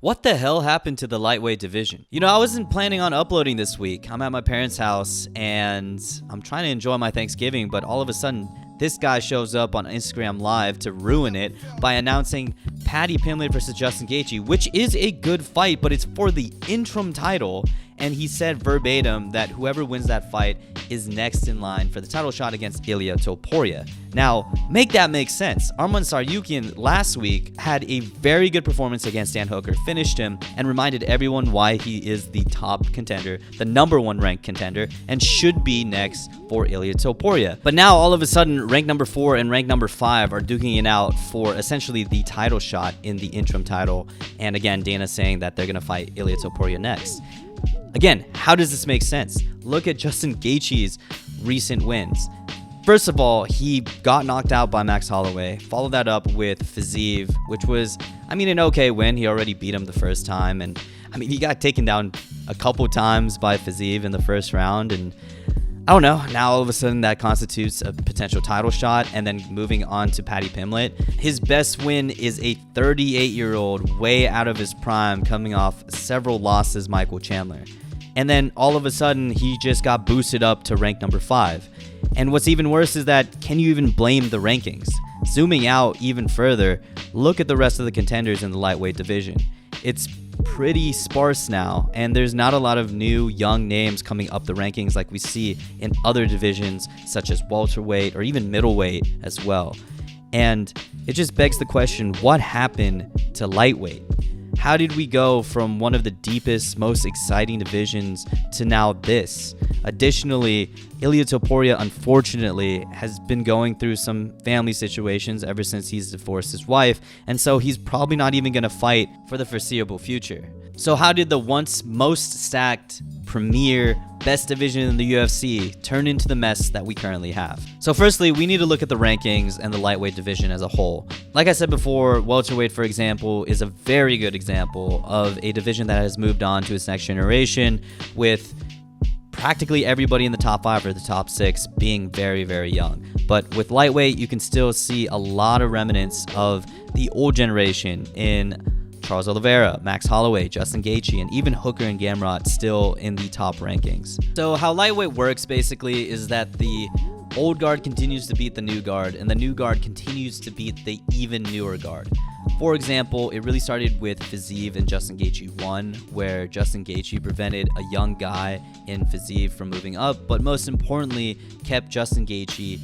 What the hell happened to the lightweight division? You know, I wasn't planning on uploading this week. I'm at my parents' house and I'm trying to enjoy my Thanksgiving, but all of a sudden, this guy shows up on Instagram Live to ruin it by announcing Paddy Pimblett versus Justin Gaethje, which is a good fight, but it's for the interim title. And he said verbatim that whoever wins that fight is next in line for the title shot against Ilia Topuria. Now, make that make sense. Arman Tsarukyan last week had a very good performance against Dan Hooker, finished him, and reminded everyone why he is the top contender, the number one ranked contender, and should be next for Ilia Topuria. But now, all of a sudden, rank number 4 and rank number 5 are duking it out for essentially the title shot in the interim title. And again, Dana saying that they're going to fight Ilia Topuria next. Again, how does this make sense? Look at Justin Gaethje's recent wins. First of all, he got knocked out by Max Holloway. Followed that up with Fiziev, which was, an okay win. He already beat him the first time. And, he got taken down a couple times by Fiziev in the first round. And I don't know. Now, all of a sudden, that constitutes a potential title shot. And then moving on to Paddy Pimblett. His best win is a 38-year-old, way out of his prime, coming off several losses, Michael Chandler. And then all of a sudden, he just got boosted up to rank number 5. And what's even worse is that, can you even blame the rankings? Zooming out even further, look at the rest of the contenders in the lightweight division. It's pretty sparse now, and there's not a lot of new young names coming up the rankings like we see in other divisions, such as welterweight or even middleweight as well. And it just begs the question, what happened to lightweight? How did we go from one of the deepest, most exciting divisions to now this? Additionally, Ilia Topuria, unfortunately, has been going through some family situations ever since he's divorced his wife, and so he's probably not even going to fight for the foreseeable future. So how did the once most stacked, premier, best division in the UFC turn into the mess that we currently have? So firstly, we need to look at the rankings and the lightweight division as a whole. Like I said before, welterweight, for example, is a very good example of a division that has moved on to its next generation, with practically everybody in the top 5 or the top 6 being very, very young. But with lightweight, you can still see a lot of remnants of the old generation in Charles Oliveira, Max Holloway, Justin Gaethje, and even Hooker and Gamrot still in the top rankings. So how lightweight works basically is that the old guard continues to beat the new guard, and the new guard continues to beat the even newer guard. For example, it really started with Fiziev and Justin Gaethje 1, where Justin Gaethje prevented a young guy in Fiziev from moving up, but most importantly, kept Justin Gaethje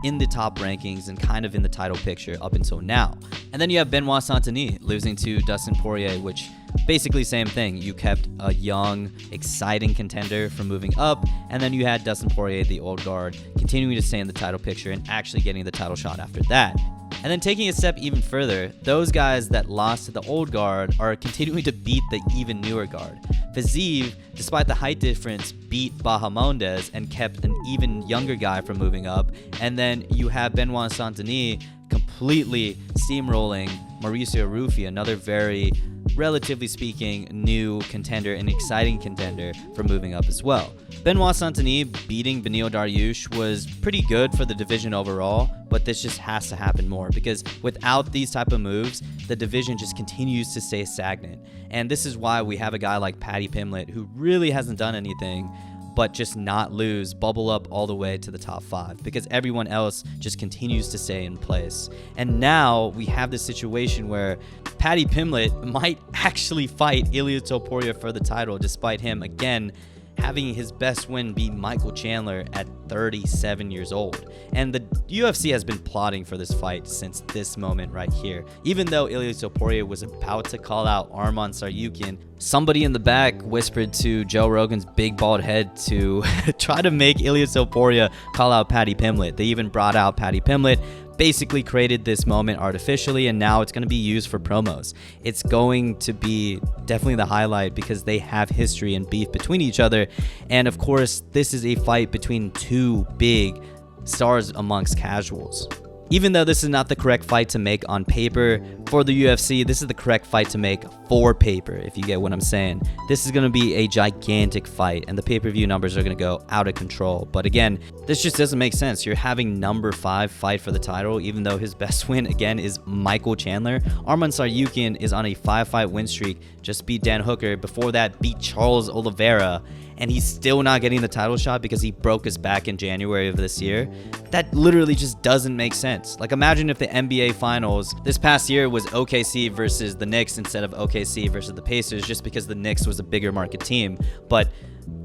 in the top rankings and kind of in the title picture up until now. And then you have Benoit Saint-Denis losing to Dustin Poirier, which basically same thing. You kept a young, exciting contender from moving up, and then you had Dustin Poirier, the old guard, continuing to stay in the title picture and actually getting the title shot after that. And then taking a step even further, those guys that lost to the old guard are continuing to beat the even newer guard. Fiziev, despite the height difference, beat Bahamondes and kept an even younger guy from moving up. And then you have Benoit Saint-Denis completely steamrolling Mauricio Rufy, another very, relatively speaking, new contender and exciting contender for moving up as well. Benoit Saint-Denis beating Beneil Dariush was pretty good for the division overall, but this just has to happen more, because without these type of moves, the division just continues to stay stagnant. And this is why we have a guy like Paddy Pimblett, who really hasn't done anything but just not lose, bubble up all the way to the top 5, because everyone else just continues to stay in place. And now we have this situation where Paddy Pimblett might actually fight Ilia Topuria for the title, despite him, again, having his best win be Michael Chandler at 37 years old. And the UFC has been plotting for this fight since this moment right here. Even though Ilia Topuria was about to call out Arman Tsarukyan, somebody in the back whispered to Joe Rogan's big bald head to try to make Ilia Topuria call out Paddy Pimblett. They even brought out Paddy Pimblett, basically created this moment artificially, and now it's going to be used for promos. It's going to be definitely the highlight because they have history and beef between each other. And of course, this is a fight between two big stars amongst casuals. Even though this is not the correct fight to make on paper, for the UFC, this is the correct fight to make for paper, if you get what I'm saying. This is going to be a gigantic fight, and the pay-per-view numbers are going to go out of control. But again, this just doesn't make sense. You're having number 5 fight for the title, even though his best win, again, is Michael Chandler. Arman Tsarukyan is on a 5-fight win streak, just beat Dan Hooker. Before that, beat Charles Oliveira, and he's still not getting the title shot because he broke his back in January of this year. That literally just doesn't make sense. Like, imagine if the NBA Finals this past year was OKC versus the Knicks instead of OKC versus the Pacers, just because the Knicks was a bigger market team. But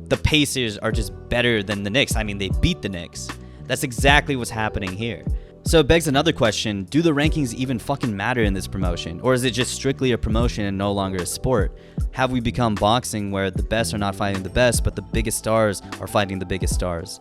the Pacers are just better than the Knicks. I mean, they beat the Knicks. That's exactly what's happening here. So it begs another question. Do the rankings even fucking matter in this promotion? Or is it just strictly a promotion and no longer a sport? Have we become boxing where the best are not fighting the best, but the biggest stars are fighting the biggest stars?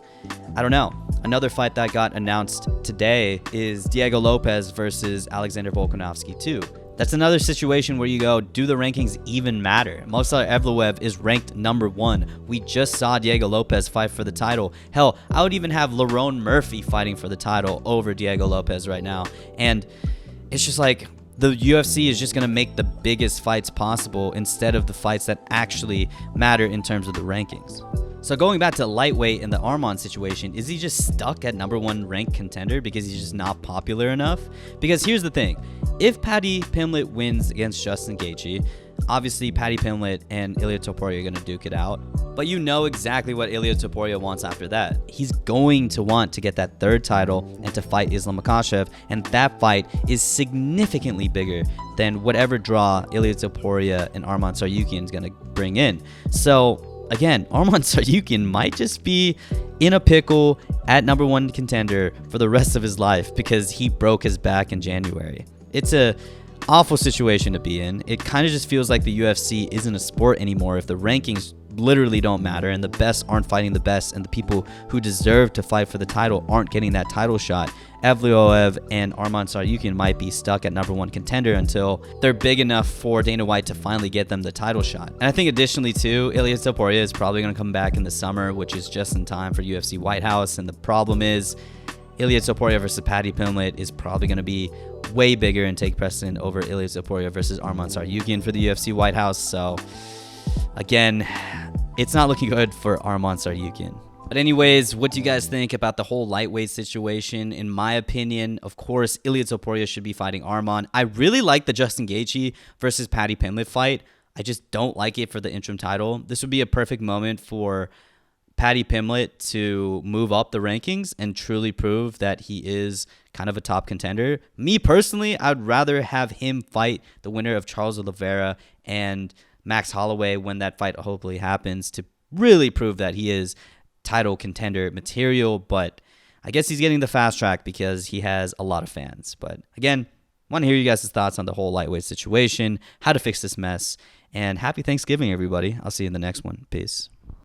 I don't know. Another fight that got announced today is Diego Lopez versus Alexander Volkanovski 2. That's another situation where you go, do the rankings even matter? Movsar Evloev is ranked number 1. We just saw Diego Lopez fight for the title. Hell, I would even have Lerone Murphy fighting for the title over Diego Lopez right now. And it's just like, the UFC is just going to make the biggest fights possible instead of the fights that actually matter in terms of the rankings. So going back to lightweight in the Arman situation, is he just stuck at number 1 ranked contender because he's just not popular enough? Because here's the thing. If Paddy Pimblett wins against Justin Gaethje, obviously Paddy Pimblett and Ilia Topuria are going to duke it out. But you know exactly what Ilia Topuria wants after that. He's going to want to get that 3rd title and to fight Islam Makhachev, and that fight is significantly bigger than whatever draw Ilia Topuria and Arman Tsarukyan is going to bring in. So again, Arman Tsarukyan might just be in a pickle at number 1 contender for the rest of his life because he broke his back in January. It's a awful situation to be in. It kind of just feels like the UFC isn't a sport anymore if the rankings literally don't matter and the best aren't fighting the best and the people who deserve to fight for the title aren't getting that title shot. Evloev and Arman Tsarukyan might be stuck at number 1 contender until they're big enough for Dana White to finally get them the title shot. And I think additionally too, Ilia Topuria is probably going to come back in the summer, which is just in time for UFC White House. And the problem is Ilia Topuria versus Paddy Pimblett is probably going to be way bigger and take precedent over Ilia Topuria versus Arman Tsarukyan for the UFC White House. So again, it's not looking good for Arman Tsarukyan. But anyways, what do you guys think about the whole lightweight situation? In my opinion, of course, Ilia Topuria should be fighting Arman. I really like the Justin Gaethje versus Paddy Pimblett fight. I just don't like it for the interim title. This would be a perfect moment for Paddy Pimblett to move up the rankings and truly prove that he is kind of a top contender. Me personally, I'd rather have him fight the winner of Charles Oliveira and Max Holloway when that fight hopefully happens to really prove that he is title contender material. But I guess he's getting the fast track because he has a lot of fans. But again, want to hear you guys' thoughts on the whole lightweight situation, how to fix this mess, and happy Thanksgiving, everybody. I'll see you in the next one. Peace.